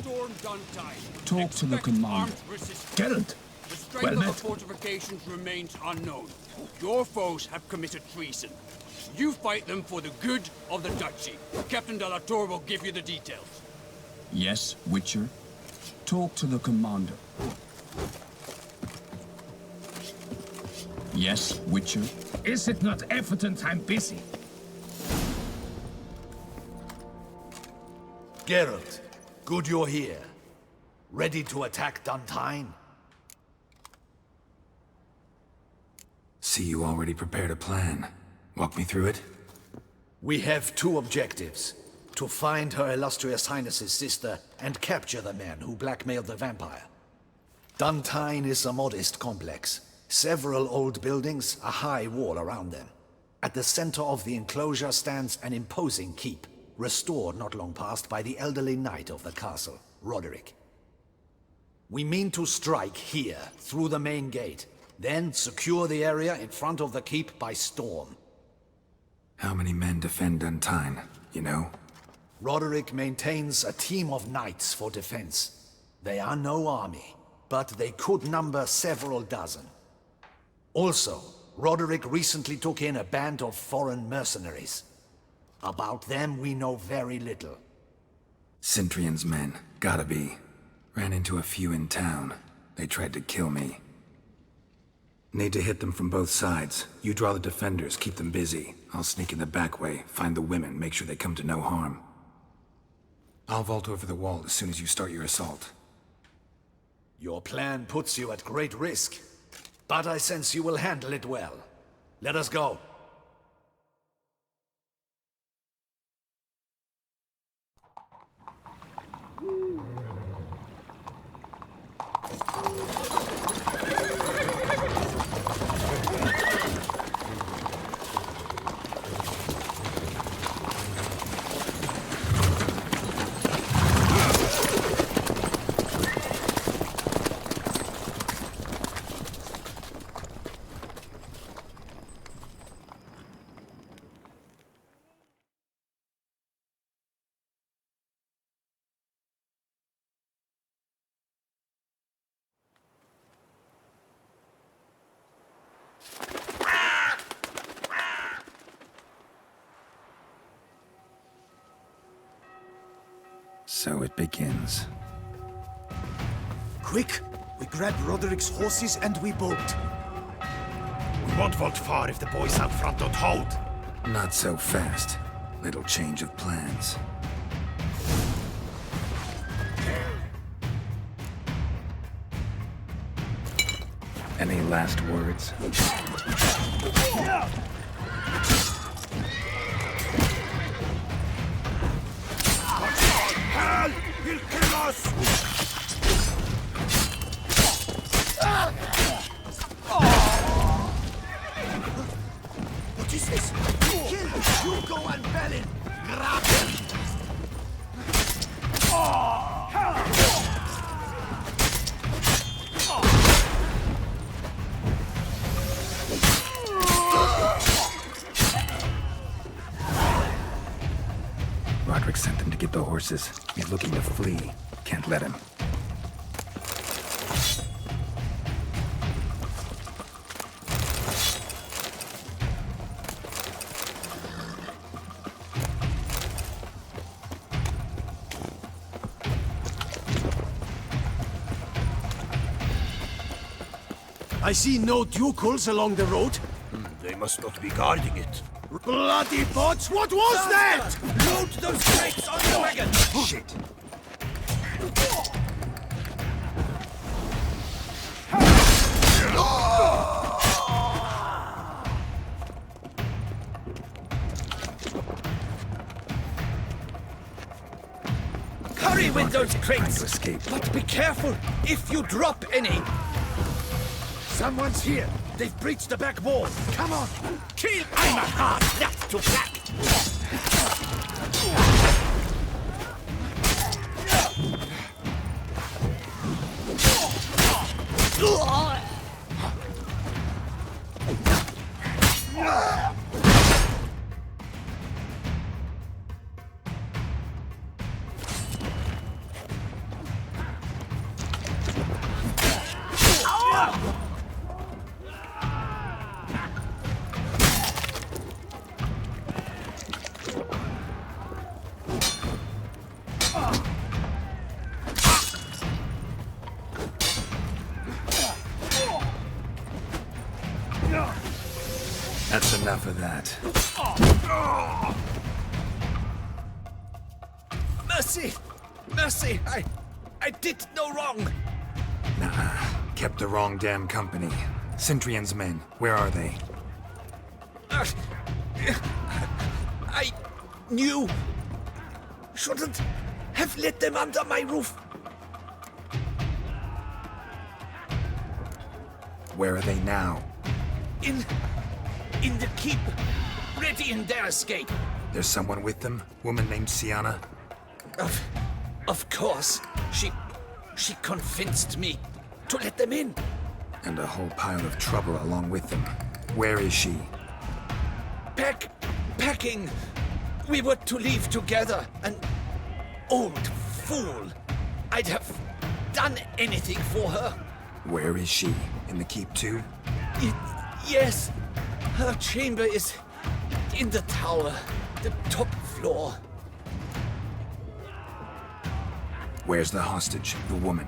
storm Tyne. Talk to the commander. Geralt, The strength well of the met. fortifications remains unknown. Your foes have committed treason. You fight them for the good of the duchy. Captain de la Tour will give you the details. Yes, Witcher. Talk to the commander. Yes, Witcher. Is it not evident I'm busy? Geralt, good you're here. Ready to attack Tyne? See, you already prepared a plan. Walk me through it. We have two objectives. To find Her Illustrious Highness's sister and capture the man who blackmailed the vampire. Tyne is a modest complex. Several old buildings, a high wall around them. At the center of the enclosure stands an imposing keep, restored not long past by the elderly knight of the castle, Roderick. We mean to strike here, through the main gate, then secure the area in front of the keep by storm. How many men defend Tyne, you know? Roderick maintains a team of knights for defense. They are no army, but they could number several dozen. Also, Roderick recently took in a band of foreign mercenaries. About them we know very little. Cintrian's men, gotta be. Ran into a few in town. They tried to kill me. Need to hit them from both sides. You draw the defenders, keep them busy. I'll sneak in the back way, find the women, make sure they come to no harm. I'll vault over the wall as soon as you start your assault. Your plan puts you at great risk, but I sense you will handle it well. Let us go. So it begins. Quick! We grab Roderick's horses and we bolt. We won't vault far if the boys out front don't hold. Not so fast. Little change of plans. Any last words? Hell! He'll kill us! What is this? Kill! You go and Belin! Grab him! Roderick sent them to get the horses. He's looking to flee. Can't let him. I see no ducals along the road. They must not be guarding it. Bloody bots! What was that? Load those crates on the wagon! Shit! Hurry with those Trying crates! to escape. But be careful if you drop any! Someone's here. They've breached the back wall. Come on! Kill! I'm a hard nut to crack! Enough of that. Mercy! Mercy! I did no wrong! Nah, kept the wrong damn company. Centrion's men, where are they? I knew. Shouldn't have let them under my roof. Where are they now? In the keep. Ready in their escape. There's someone with them? Woman named Sienna? Of course. She convinced me to let them in. And a whole pile of trouble along with them. Where is she? Packing. We were to leave together. An old fool. I'd have done anything for her. Where is she? In the keep too? Yes. Her chamber is in the tower. The top floor. Where's the hostage, the woman?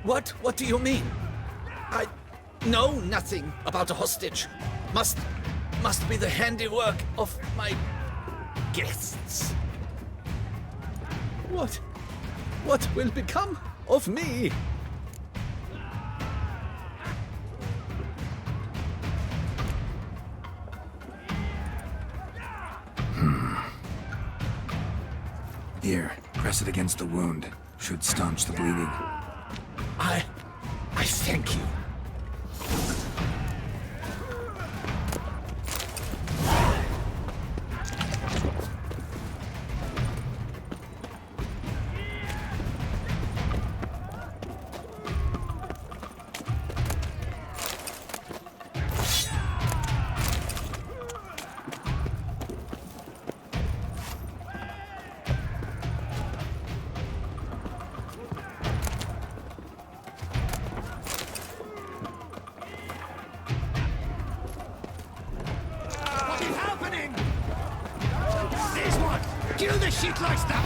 What do you mean? I know nothing about a hostage. Must be the handiwork of my guests. What will become of me? Here, press it against the wound. Should staunch the bleeding. I thank you. What is happening? This one! Kill the shit like that!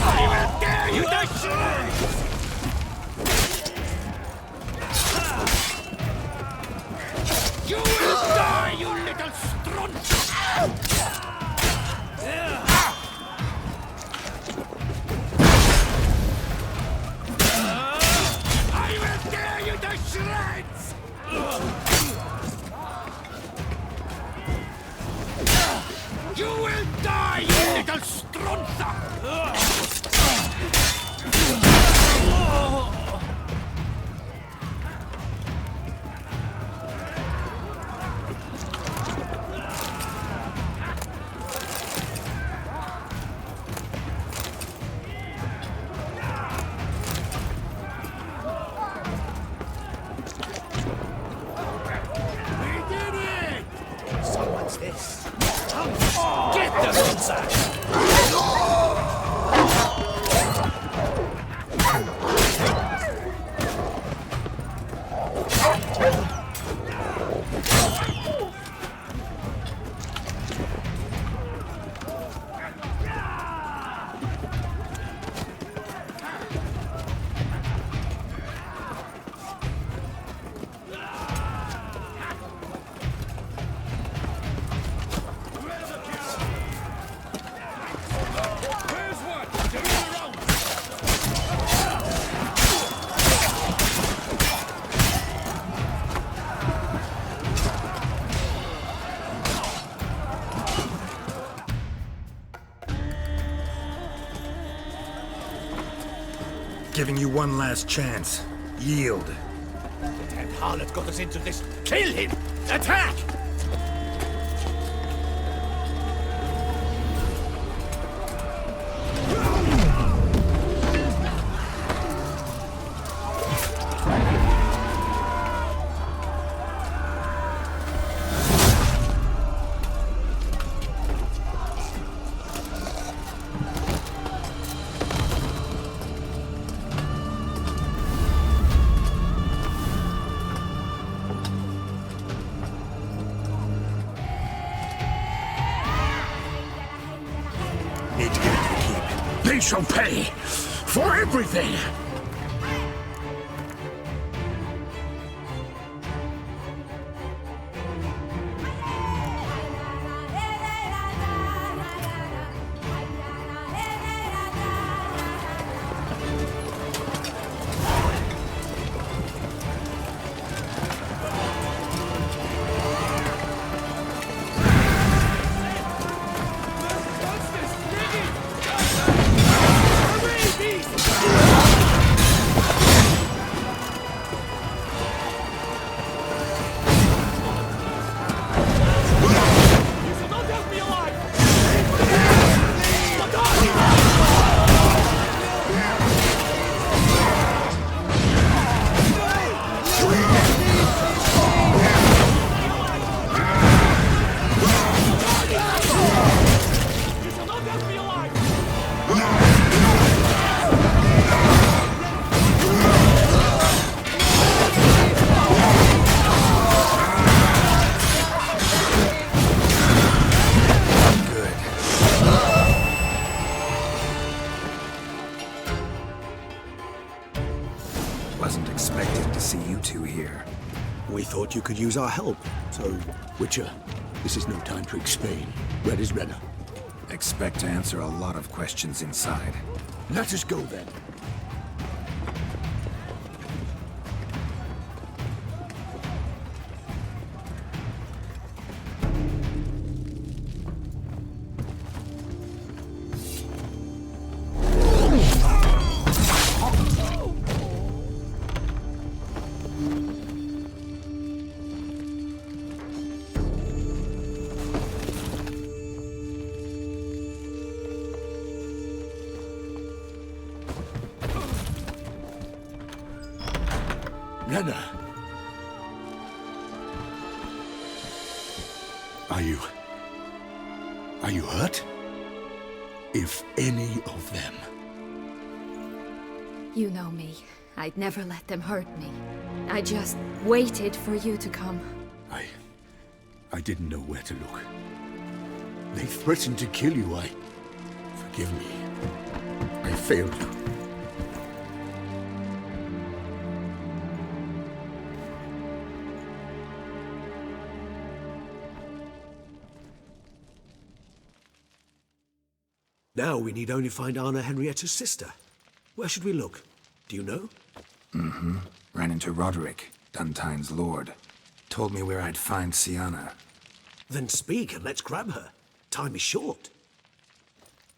I will tear you to shreds! You will die, you little strunt! I will tear you to shreds! You will die, you little strunza! We did it! Someone's this. Get them inside! Where's one? They're all around! Giving you one last chance. Yield. The damn harlot got us into this. Kill him! Attack! shall pay for everything! Wasn't expecting to see you two here. We thought you could use our help, so... Witcher, this is no time to explain. Red is redder. Expect to answer a lot of questions inside. Let us go then. Renna! Are you hurt? If any of them. You know me. I'd never let them hurt me. I just waited for you to come. I didn't know where to look. They threatened to kill you. Forgive me. I failed you. Now we need only find Anna Henrietta's sister. Where should we look? Do you know? Mm-hmm. Ran into Roderick, Tyne's lord. Told me where I'd find Siana. Then speak and let's grab her. Time is short.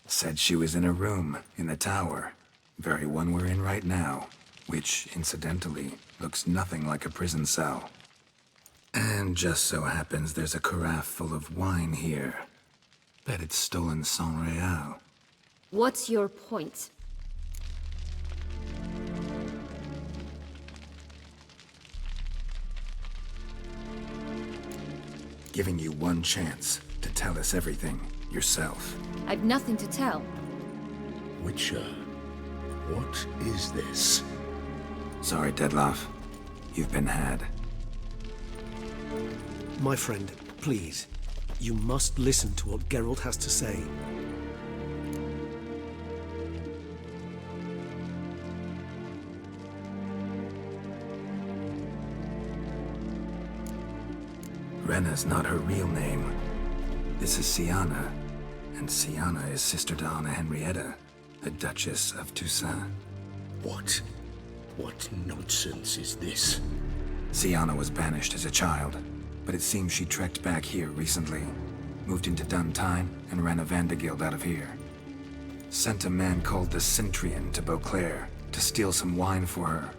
Said she was in a room in the tower. Very one we're in right now. Which, incidentally, looks nothing like a prison cell. And just so happens there's a carafe full of wine here. Bet it's stolen San Real. What's your point? Giving you one chance to tell us everything yourself. I've nothing to tell. Witcher, what is this? Sorry, Dettlaff. You've been had. My friend, please. You must listen to what Geralt has to say. Renna's not her real name. This is Siana, and Siana is sister to Anna Henrietta, the Duchess of Toussaint. What nonsense is this? Siana was banished as a child, but it seems she trekked back here recently. Moved into Tyne and ran a Vandergild out of here. Sent a man called the Centrian to Beauclair to steal some wine for her.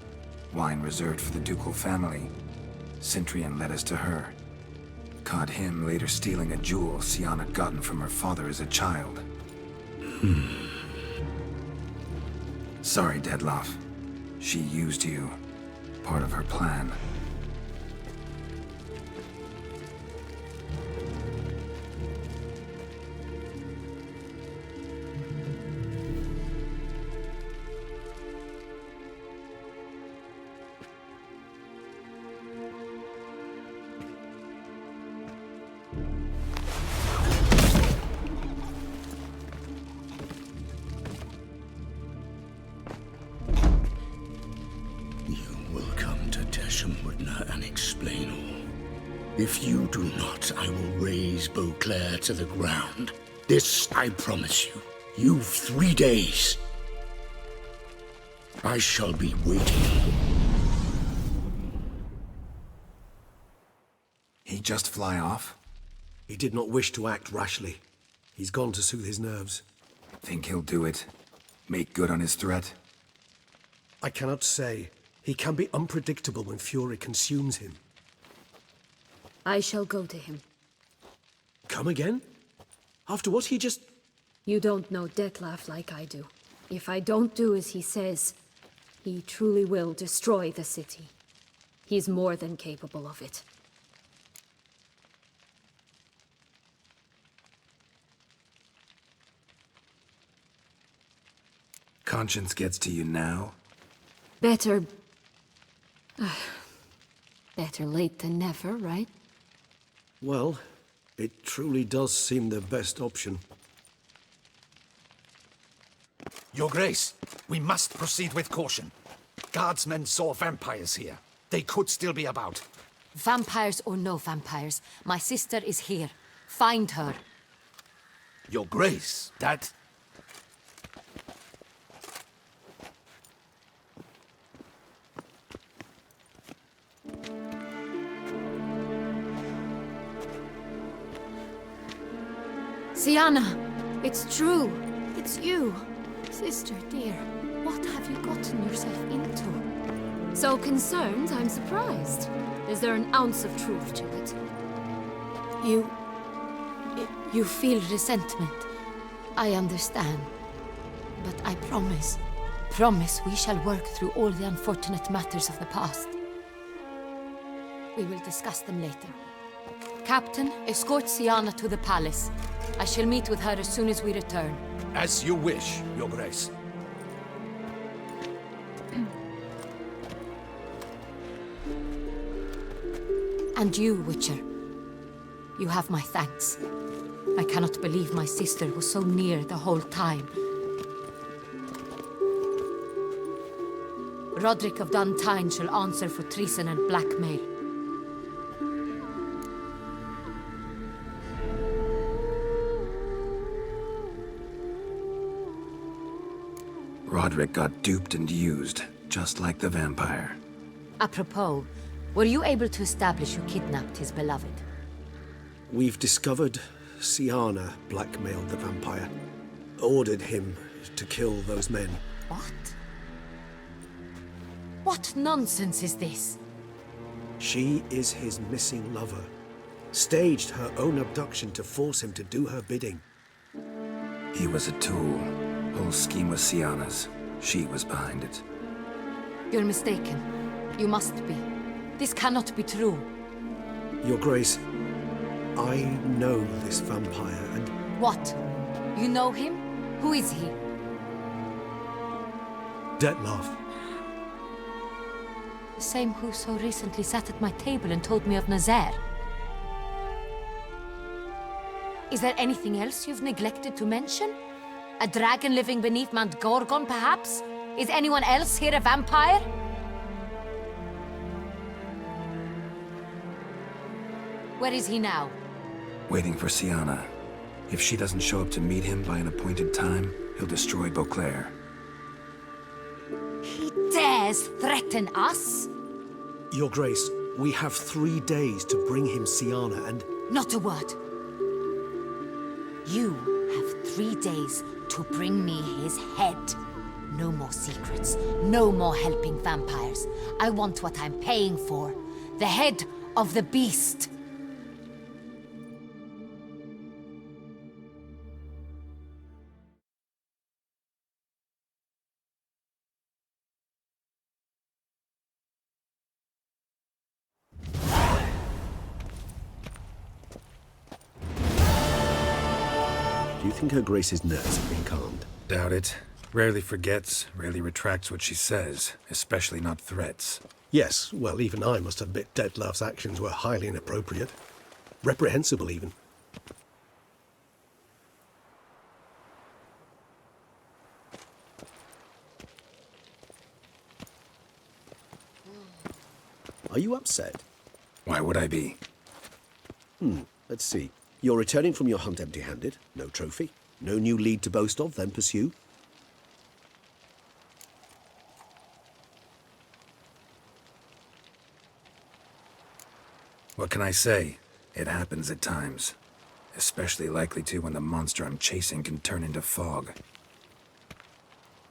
Wine reserved for the ducal family. Centrian led us to her. Caught him later stealing a jewel Siana gotten from her father as a child. Sorry, Dettlaff. She used you. Part of her plan. You will come to Teshumwardna and explain all. If you do not, I will raze Beauclair to the ground. This I promise you. You've 3 days. I shall be waiting. He just fly off? He did not wish to act rashly. He's gone to soothe his nerves. Think he'll do it? Make good on his threat? I cannot say. He can be unpredictable when fury consumes him. I shall go to him. Come again? After what he just... You don't know Detlef like I do. If I don't do as he says, he truly will destroy the city. He's more than capable of it. Conscience gets to you now? Better... better late than never, right? Well, it truly does seem the best option. Your Grace, we must proceed with caution. Guardsmen saw vampires here. They could still be about. Vampires or no vampires, my sister is here. Find her. Your Grace, that... Sienna! It's true! It's you! Sister dear, what have you gotten yourself into? So concerned, I'm surprised. Is there an ounce of truth to it? You feel resentment. I understand. But I promise we shall work through all the unfortunate matters of the past. We will discuss them later. Captain, escort Sienna to the palace. I shall meet with her as soon as we return. As you wish, Your Grace. And you, Witcher. You have my thanks. I cannot believe my sister was so near the whole time. Roderick of Tyne shall answer for treason and blackmail. Roderick got duped and used, just like the vampire. Apropos, were you able to establish who kidnapped his beloved? We've discovered Sienna blackmailed the vampire. Ordered him to kill those men. What? What nonsense is this? She is his missing lover. Staged her own abduction to force him to do her bidding. He was a tool. Whole scheme was Sienna's. She was behind it. You're mistaken. You must be. This cannot be true. Your Grace, I know this vampire and... What? You know him? Who is he? Detlef. The same who so recently sat at my table and told me of Nazaire. Is there anything else you've neglected to mention? A dragon living beneath Mount Gorgon, perhaps? Is anyone else here a vampire? Where is he now? Waiting for Sienna. If she doesn't show up to meet him by an appointed time, he'll destroy Beauclair. He dares threaten us? Your Grace, we have 3 days to bring him Sienna and... Not a word. You have 3 days to bring me his head. No more secrets. No more helping vampires. I want what I'm paying for. The head of the beast. Do you think Her Grace's nerves have been calmed? Doubt it. Rarely forgets, rarely retracts what she says, especially not threats. Yes, well, even I must admit Detlef's actions were highly inappropriate. Reprehensible, even. Are you upset? Why would I be? Let's see. You're returning from your hunt empty-handed. No trophy. No new lead to boast of, then pursue. What can I say? It happens at times. Especially likely to when the monster I'm chasing can turn into fog.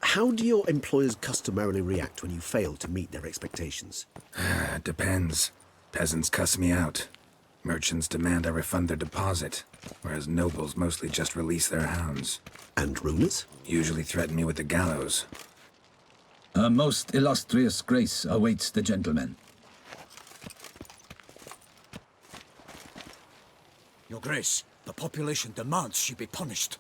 How do your employers customarily react when you fail to meet their expectations? Depends. Peasants cuss me out. Merchants demand I refund their deposit, whereas nobles mostly just release their hounds. And rulers? Usually threaten me with the gallows. A most illustrious grace awaits the gentleman. Your Grace, the population demands she be punished.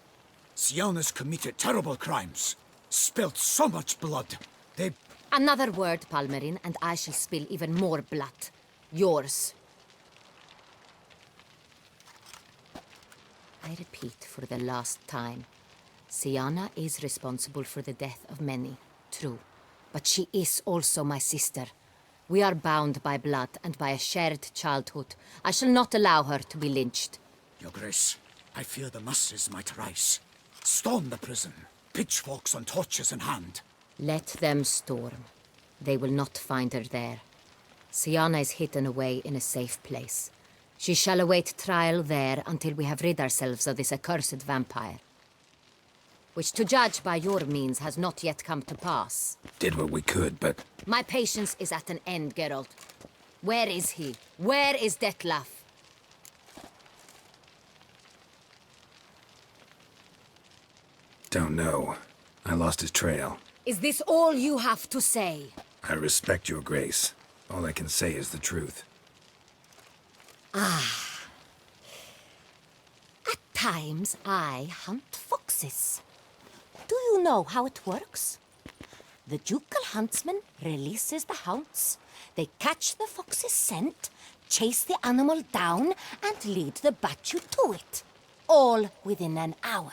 Syanna's committed terrible crimes. Spilt so much blood. They... Another word, Palmerin, and I shall spill even more blood. Yours. I repeat for the last time. Syanna is responsible for the death of many, true. But she is also my sister. We are bound by blood and by a shared childhood. I shall not allow her to be lynched. Your Grace, I fear the masses might rise. Storm the prison, pitchforks and torches in hand. Let them storm. They will not find her there. Syanna is hidden away in a safe place. She shall await trial there until we have rid ourselves of this accursed vampire. Which, to judge by your means, has not yet come to pass. Did what we could, but... My patience is at an end, Geralt. Where is he? Where is Detlef? Don't know. I lost his trail. Is this all you have to say? I respect your grace. All I can say is the truth. At times, I hunt foxes. Do you know how it works? The ducal huntsman releases the hounds. They catch the fox's scent, chase the animal down, and lead the Bachu to it. All within an hour.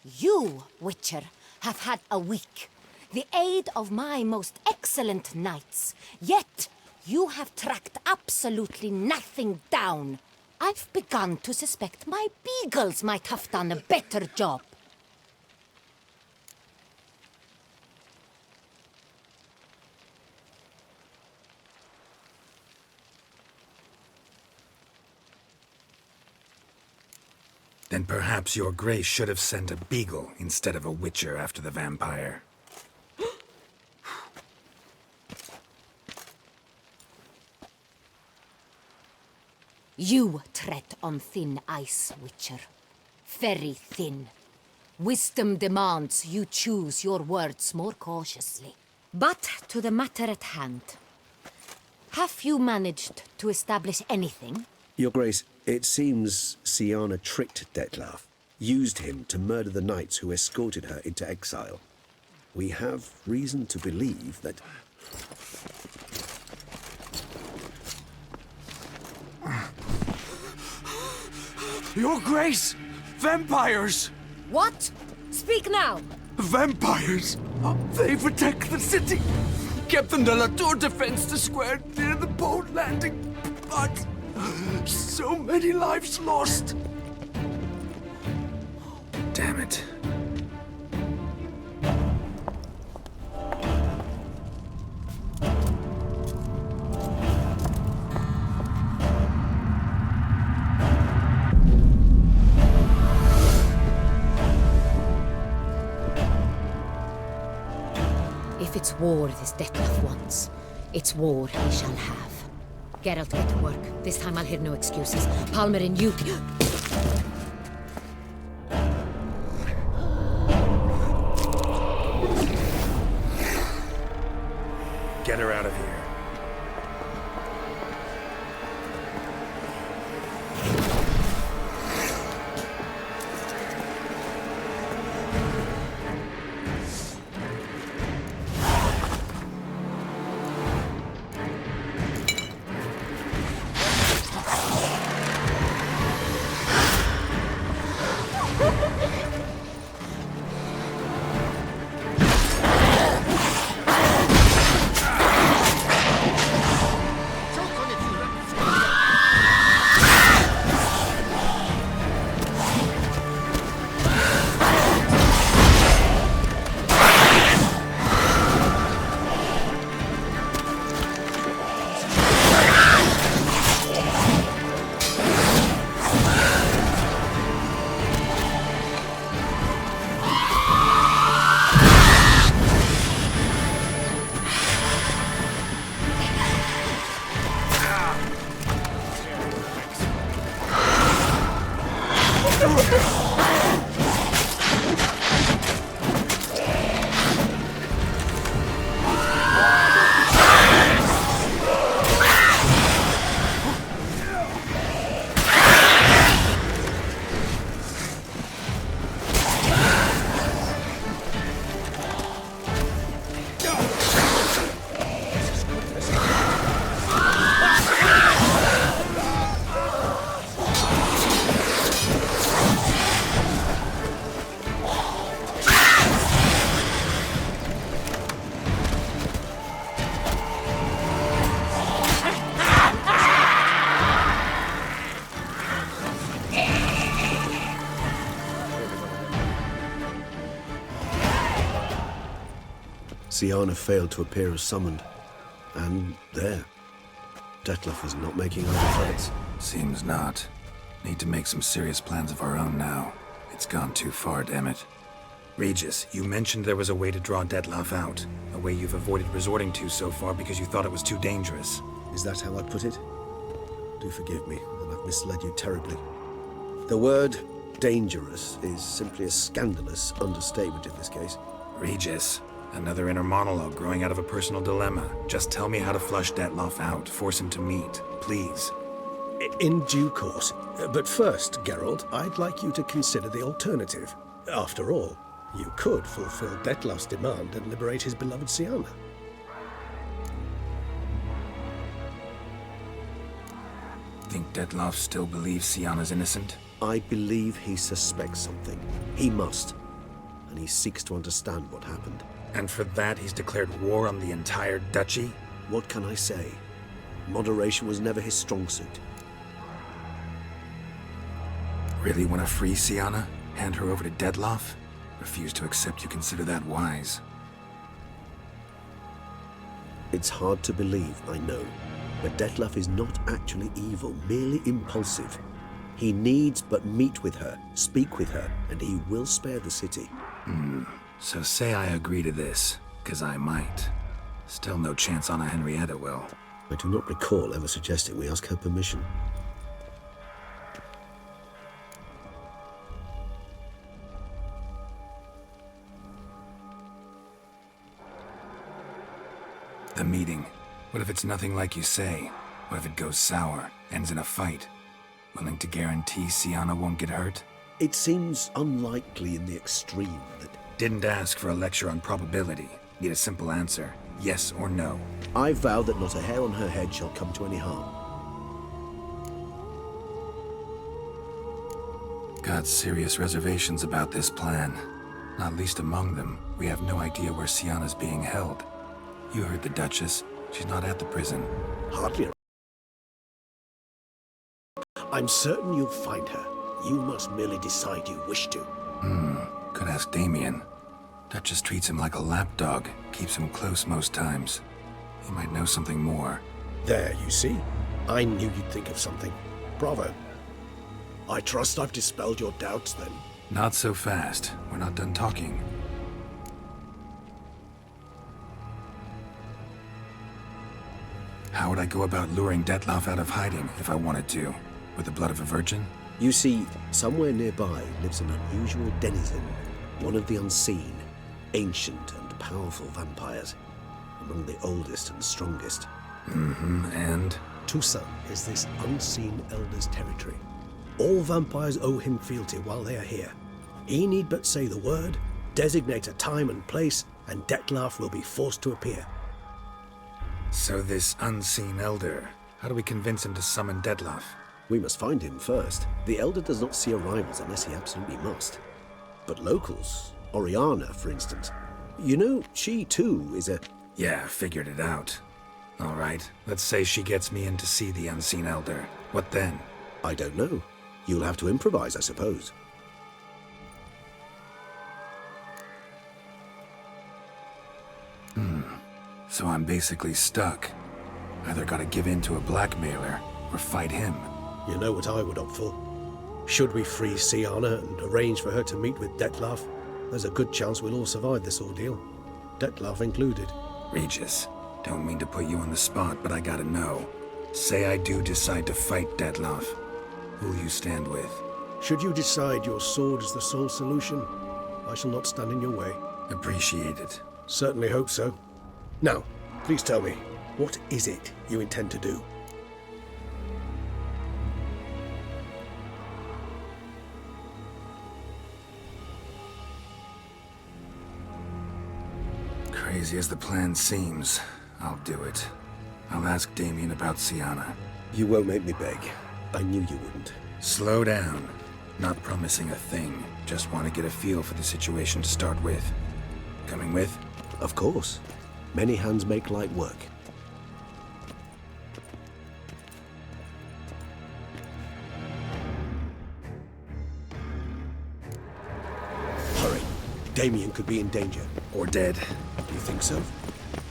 You, Witcher, have had a week. The aid of my most excellent knights. Yet, you have tracked absolutely nothing down. I've begun to suspect my beagles might have done a better job. Then perhaps your grace should have sent a beagle instead of a witcher after the vampire. You tread on thin ice, Witcher. Very thin. Wisdom demands you choose your words more cautiously. But to the matter at hand. Have you managed to establish anything? Your Grace, it seems Syanna tricked Detlef, used him to murder the knights who escorted her into exile. We have reason to believe that... Your Grace! Vampires! What? Speak now! Vampires! They protect the city! Captain de la Tour defends the square near the boat landing, but... so many lives lost! Damn it. If it's war this Detlef wants, it's war he shall have. Geralt, get to work. This time I'll hear no excuses. Palmerin, you... Get her out of here. Siana failed to appear as summoned. And there. Detlef is not making other threats. Seems not. Need to make some serious plans of our own now. It's gone too far, damn it. Regis, you mentioned there was a way to draw Detlef out. A way you've avoided resorting to so far because you thought it was too dangerous. Is that how I put it? Do forgive me, and I've misled you terribly. The word dangerous is simply a scandalous understatement in this case. Regis, another inner monologue growing out of a personal dilemma. Just tell me how to flush Detlef out, force him to meet, please. In due course. But first, Geralt, I'd like you to consider the alternative. After all, you could fulfill Detlef's demand and liberate his beloved Siana. Think Detlef still believes Siana's innocent? I believe he suspects something. He must. And he seeks to understand what happened. And for that, he's declared war on the entire duchy? What can I say? Moderation was never his strong suit. Really want to free Siana? Hand her over to Detlef? Refuse to accept you consider that wise. It's hard to believe, I know. But Detlef is not actually evil, merely impulsive. He needs but meet with her, speak with her, and he will spare the city. So say I agree to this, 'cause I might. Still no chance Anna Henrietta will. I do not recall ever suggesting we ask her permission. The meeting. What if it's nothing like you say? What if it goes sour, ends in a fight? Willing to guarantee Siana won't get hurt? It seems unlikely in the extreme that... Didn't ask for a lecture on probability. Need a simple answer. Yes or no. I vow that not a hair on her head shall come to any harm. Got serious reservations about this plan. Not least among them, we have no idea where Siana's being held. You heard the Duchess. She's not at the prison. Hardly. I'm certain you'll find her. You must merely decide you wish to. Could ask Damien. Duchess treats him like a lapdog. Keeps him close most times. He might know something more. There, you see. I knew you'd think of something. Bravo. I trust I've dispelled your doubts, then. Not so fast. We're not done talking. How would I go about luring Detlef out of hiding if I wanted to? With the blood of a virgin? You see, somewhere nearby lives an unusual denizen, one of the unseen, ancient and powerful vampires, among the oldest and strongest. And? Toussaint is this unseen elder's territory. All vampires owe him fealty while they are here. He need but say the word, designate a time and place, and Detlef will be forced to appear. So this unseen elder, how do we convince him to summon Detlef? We must find him first. The elder does not see arrivals unless he absolutely must. But locals, Oriana, for instance, you know, she too is a... Yeah, figured it out. All right, let's say she gets me in to see the unseen elder. What then? I don't know. You'll have to improvise, I suppose. So I'm basically stuck. Either gotta give in to a blackmailer, or fight him. You know what I would opt for. Should we free Siana and arrange for her to meet with Detlef, there's a good chance we'll all survive this ordeal. Detlef included. Regis, don't mean to put you on the spot, but I gotta know. Say I do decide to fight Detlef. Who'll you stand with? Should you decide your sword is the sole solution, I shall not stand in your way. Appreciate it. Certainly hope so. Now, please tell me, what is it you intend to do? Crazy as the plan seems, I'll do it. I'll ask Damien about Siana. You won't make me beg. I knew you wouldn't. Slow down. Not promising a thing. Just want to get a feel for the situation to start with. Coming with? Of course. Many hands make light work. Hurry. Damien could be in danger. Or dead. You think so?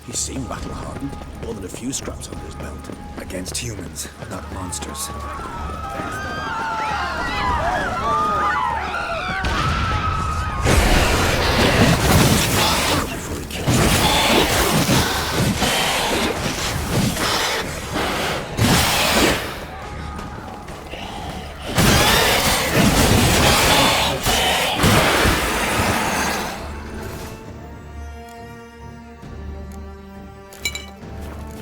He seemed battle-hardened, more than a few scraps under his belt. Against humans, not monsters. Before he kills you.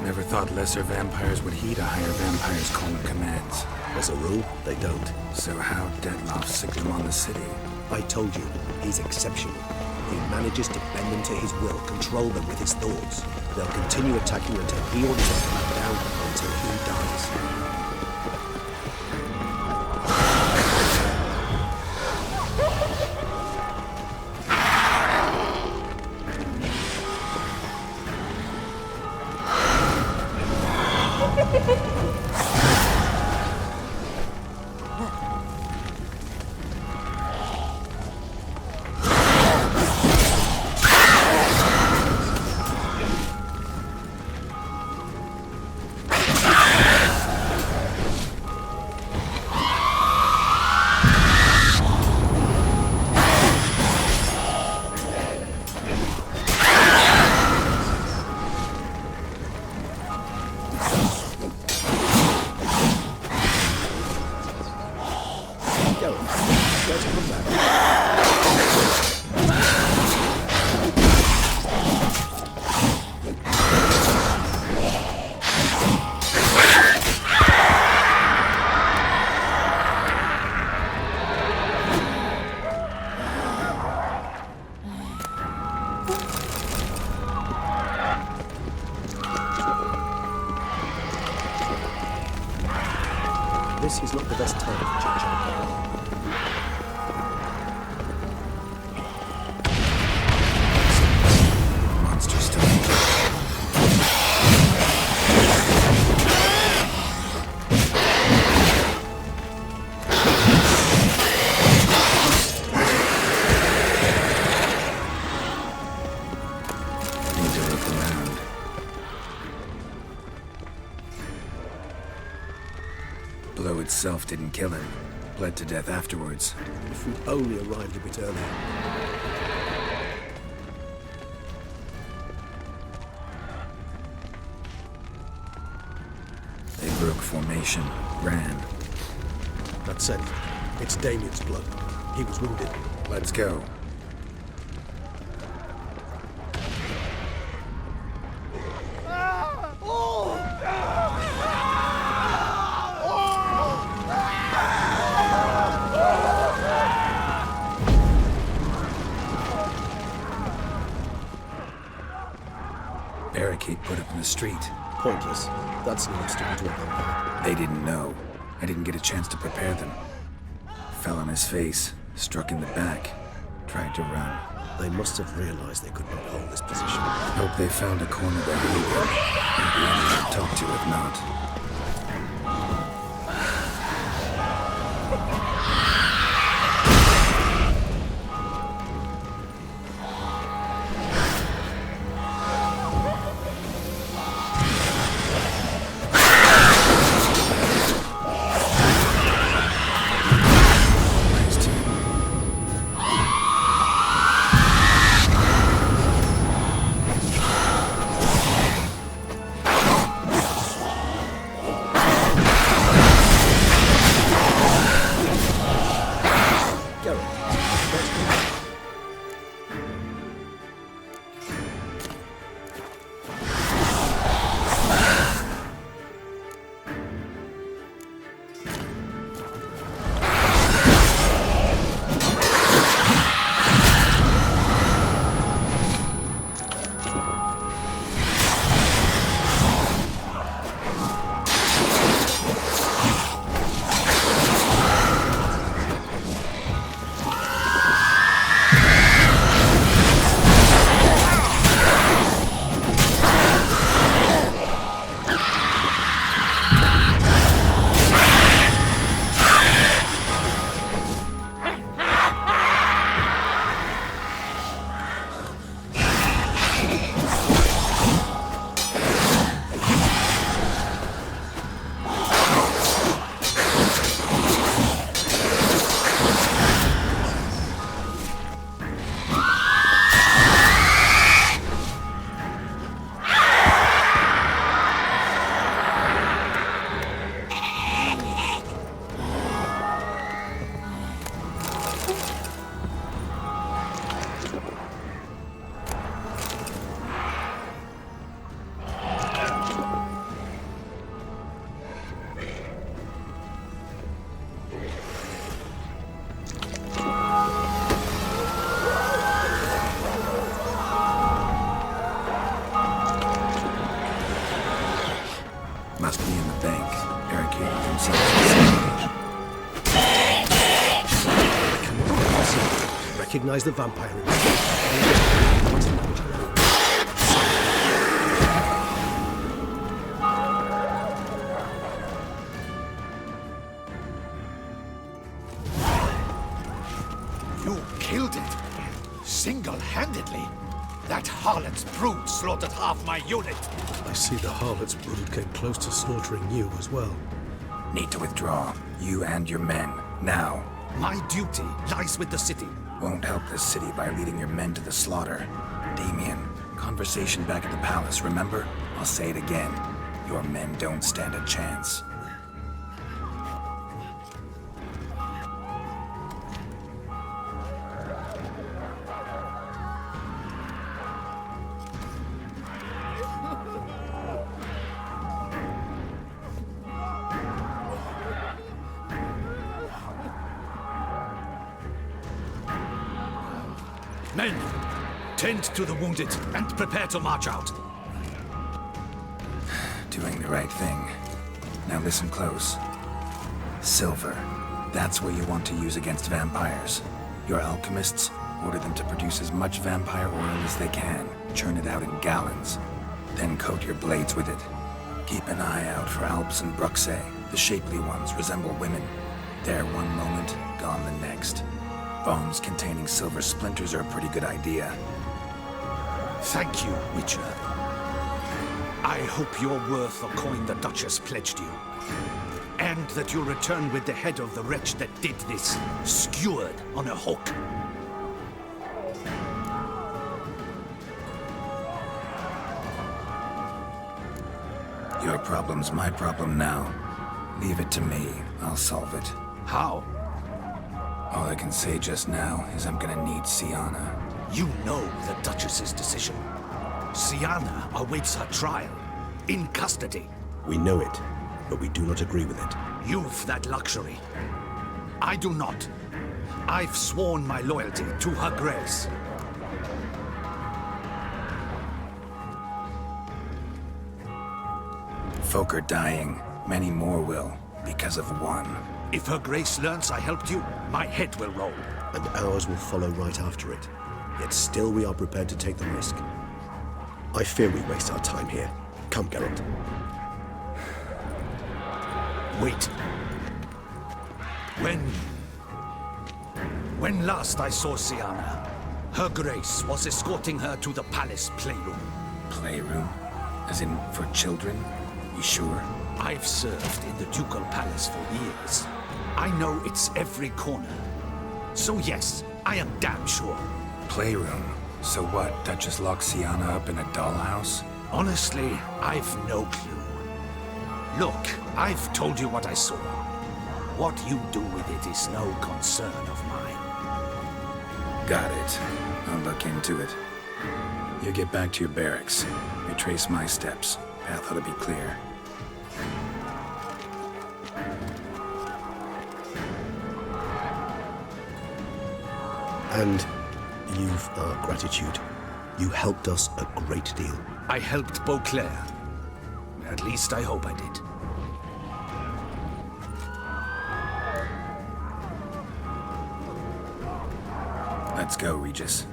Never thought lesser vampires would heed a higher vampire's call and commands. As a rule, they don't. So how Detloff sicked them on the city? I told you, he's exceptional. He manages to bend them to his will, control them with his thoughts. They'll continue attacking until he orders them to back down, until he dies. This is not the best time for chit-chat. Monster still. Need to look around. Blow itself didn't kill him. Bled to death afterwards. If we'd only arrived a bit earlier. They broke formation, ran. That said, it's Damien's blood. He was wounded. Let's go. Barricade put up in the street. Pointless. That's an obstacle to a vampire. They didn't know. I didn't get a chance to prepare them. Fell on his face, struck in the back, tried to run. They must have realized they could not hold this position. Hope they found a corner to hide them. Maybe anyone to talk to if not. Must be in the bank, barricading themselves inside. Recognize the vampire. You killed it! Single-handedly! That harlot's brood slaughtered half my unit! I see the harlot's brood came close to slaughtering you as well. Need to withdraw. You and your men. Now. My duty lies with the city. Won't help this city by leading your men to the slaughter. Damien, conversation back at the palace, remember? I'll say it again. Your men don't stand a chance. Men, tend to the wounded and prepare to march out. Doing the right thing. Now listen close. Silver. That's what you want to use against vampires. Your alchemists, order them to produce as much vampire oil as they can. Churn it out in gallons. Then coat your blades with it. Keep an eye out for Alps and Bruxae. The shapely ones resemble women. There one moment, gone the next. Bombs containing silver splinters are a pretty good idea. Thank you, Witcher. I hope you're worth the coin the Duchess pledged you. And that you'll return with the head of the wretch that did this, skewered on a hook. Your problem's my problem now. Leave it to me. I'll solve it. How? All I can say just now is I'm gonna need Sienna. You know the Duchess's decision. Sienna awaits her trial. In custody. We know it, but we do not agree with it. You've that luxury. I do not. I've sworn my loyalty to her grace. Folk are dying. Many more will, because of one. If her grace learns I helped you, my head will roll. And ours will follow right after it. Yet still we are prepared to take the risk. I fear we waste our time here. Come, Geralt. Wait. When last I saw Sienna, her grace was escorting her to the palace playroom. Playroom? As in, for children? You sure? I've served in the ducal palace for years. I know it's every corner. So yes, I am damn sure. Playroom? So what, Duchess locks Sienna up in a dollhouse? Honestly, I've no clue. Look, I've told you what I saw. What you do with it is no concern of mine. Got it. I'll look into it. You get back to your barracks. Retrace my steps. Path ought to be clear. And you've our gratitude. You helped us a great deal. I helped Beauclair. At least I hope I did. Let's go, Regis.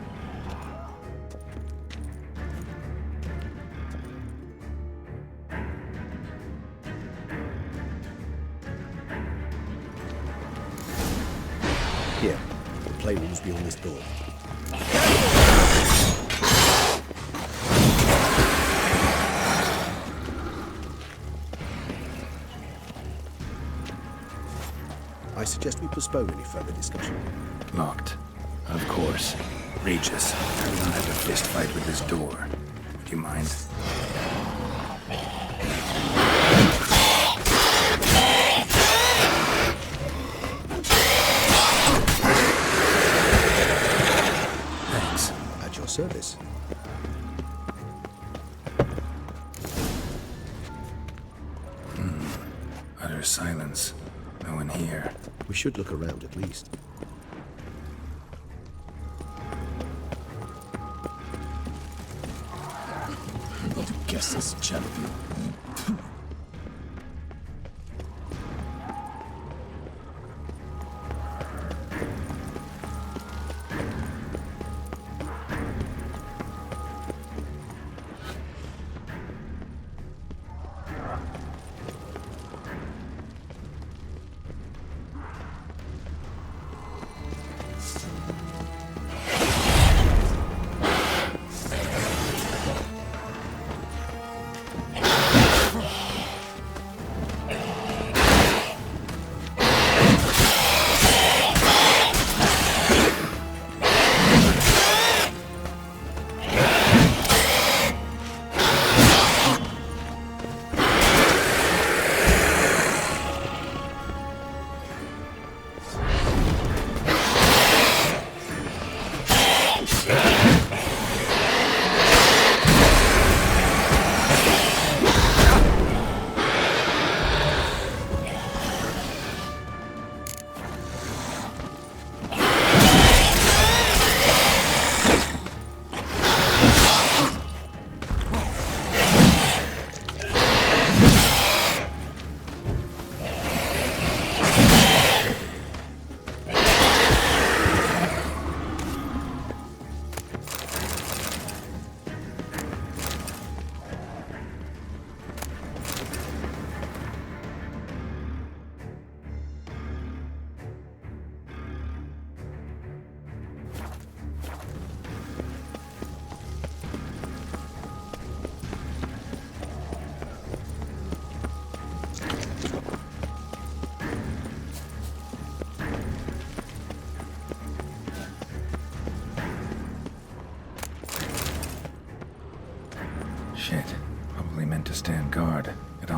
Here, the playroom's beyond this door. I suggest we postpone any further discussion. Locked. Of course. Regis, I will not have a fist fight with this door. Would you mind? Thanks. At your service. Utter silence. No one here. We should look around at least. Not to guess this champion.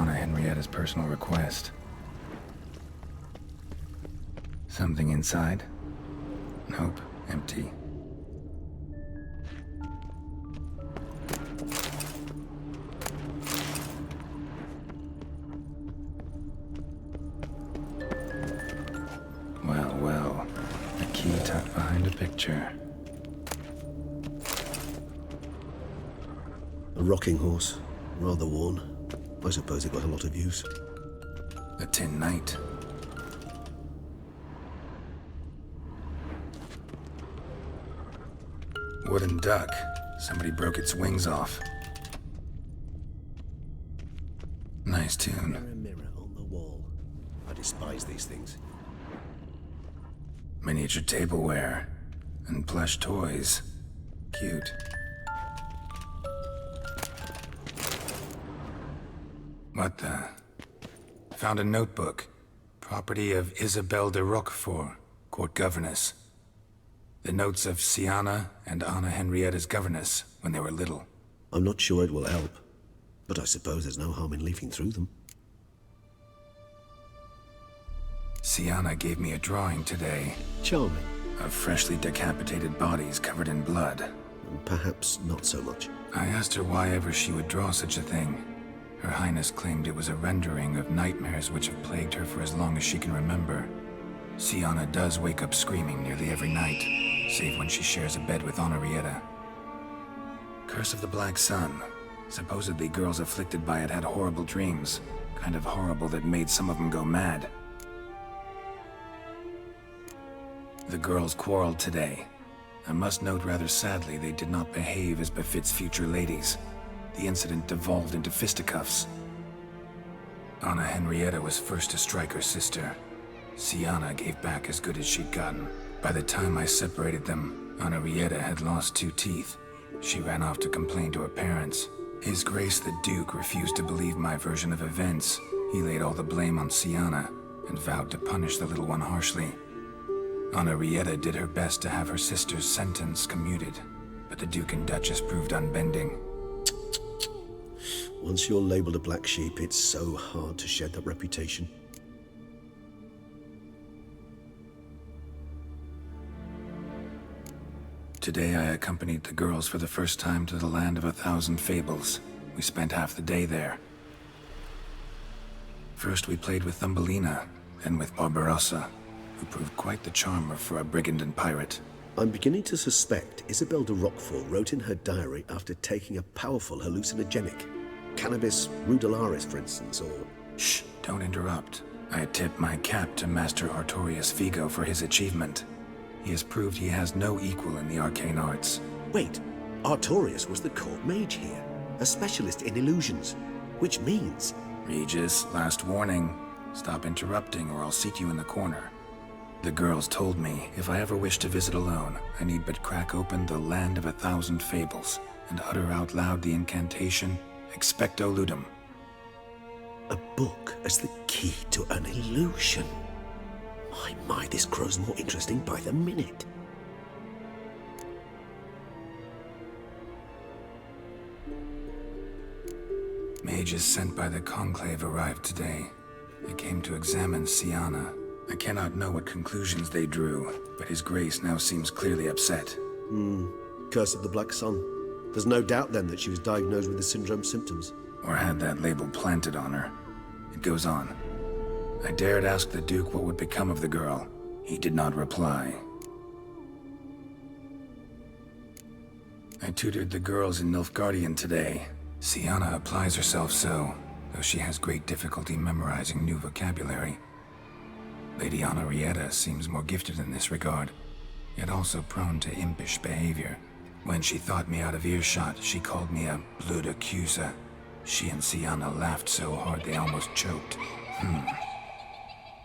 Anna Henrietta's personal request. Something inside? Nope, empty. Well, well. A key tucked behind a picture. A rocking horse. Rather worn. I suppose it got a lot of use. A tin knight. Wooden duck. Somebody broke its wings off. Nice tune. Mirror, mirror on the wall. I despise these things. Miniature tableware. And plush toys. Cute. What the? Found a notebook. Property of Isabelle de Roquefort, court governess. The notes of Siana and Anna Henrietta's governess when they were little. I'm not sure it will help, but I suppose there's no harm in leafing through them. Siana gave me a drawing today. Charming. Of freshly decapitated bodies covered in blood. And perhaps not so much. I asked her why ever she would draw such a thing. Her Highness claimed it was a rendering of nightmares which have plagued her for as long as she can remember. Siana does wake up screaming nearly every night, save when she shares a bed with Henrietta. Curse of the Black Sun. Supposedly girls afflicted by it had horrible dreams. Kind of horrible that made some of them go mad. The girls quarreled today. I must note rather sadly they did not behave as befits future ladies. The incident devolved into fisticuffs. Anna Henrietta was first to strike her sister. Siana gave back as good as she'd gotten. By the time I separated them, Henrietta had lost 2 teeth. She ran off to complain to her parents. His Grace the Duke refused to believe my version of events. He laid all the blame on Siana and vowed to punish the little one harshly. Henrietta did her best to have her sister's sentence commuted, but the Duke and Duchess proved unbending. Once you're labeled a black sheep, it's so hard to shed that reputation. Today I accompanied the girls for the first time to the land of 1,000 fables. We spent half the day there. First we played with Thumbelina, then with Barbarossa, who proved quite the charmer for a brigand and pirate. I'm beginning to suspect Isabelle de Roquefort wrote in her diary after taking a powerful hallucinogenic. Cannabis rudelaris, for instance, or... Shh, don't interrupt. I tip my cap to Master Artorius Vigo for his achievement. He has proved he has no equal in the arcane arts. Wait, Artorius was the court mage here, a specialist in illusions, which means... Regis, last warning. Stop interrupting or I'll seat you in the corner. The girls told me if I ever wish to visit alone, I need but crack open the Land of 1,000 Fables and utter out loud the incantation, Expecto Ludum. A book as the key to an illusion. My, this grows more interesting by the minute. Mages sent by the Conclave arrived today. They came to examine Siana. I cannot know what conclusions they drew, but His Grace now seems clearly upset. Curse of the Black Sun. There's no doubt then that she was diagnosed with the syndrome symptoms. Or had that label planted on her. It goes on. I dared ask the Duke what would become of the girl. He did not reply. I tutored the girls in Nilfgaardian today. Siana applies herself so, though she has great difficulty memorizing new vocabulary. Lady Henrietta seems more gifted in this regard, yet also prone to impish behavior. When she thought me out of earshot, she called me a blood accuser. She and Siana laughed so hard they almost choked.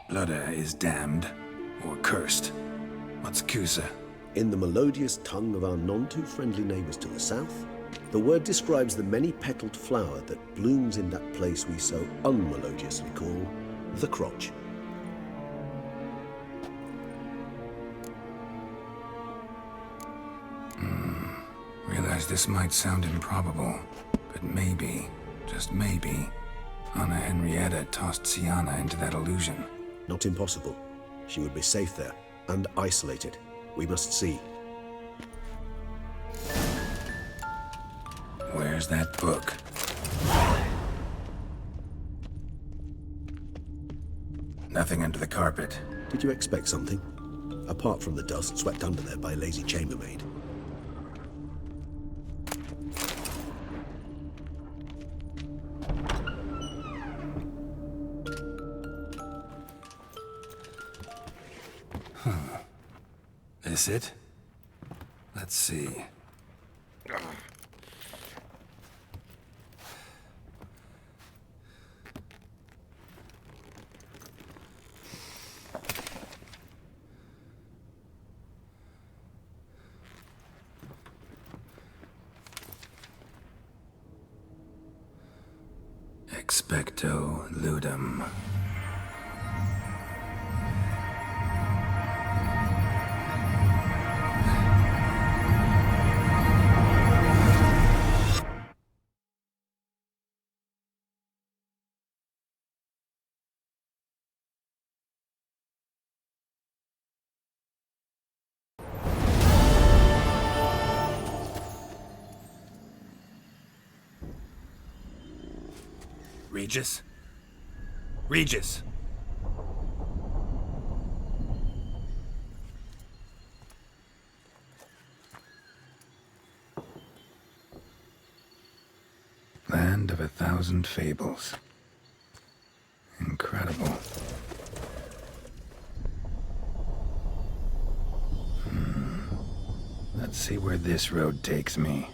Blooda is damned, or cursed. What's Cusa? In the melodious tongue of our none-too-friendly neighbors to the south, the word describes the many-petaled flower that blooms in that place we so unmelodiously call the crotch. Realize this might sound improbable, but maybe, just maybe, Anna Henrietta tossed Sienna into that illusion. Not impossible. She would be safe there, and isolated. We must see. Where's that book? Nothing under the carpet. Did you expect something? Apart from the dust swept under there by a lazy chambermaid. This it? Let's see. Expecto ludum. Regis? Regis! Land of 1,000 fables. Incredible. Let's see where this road takes me.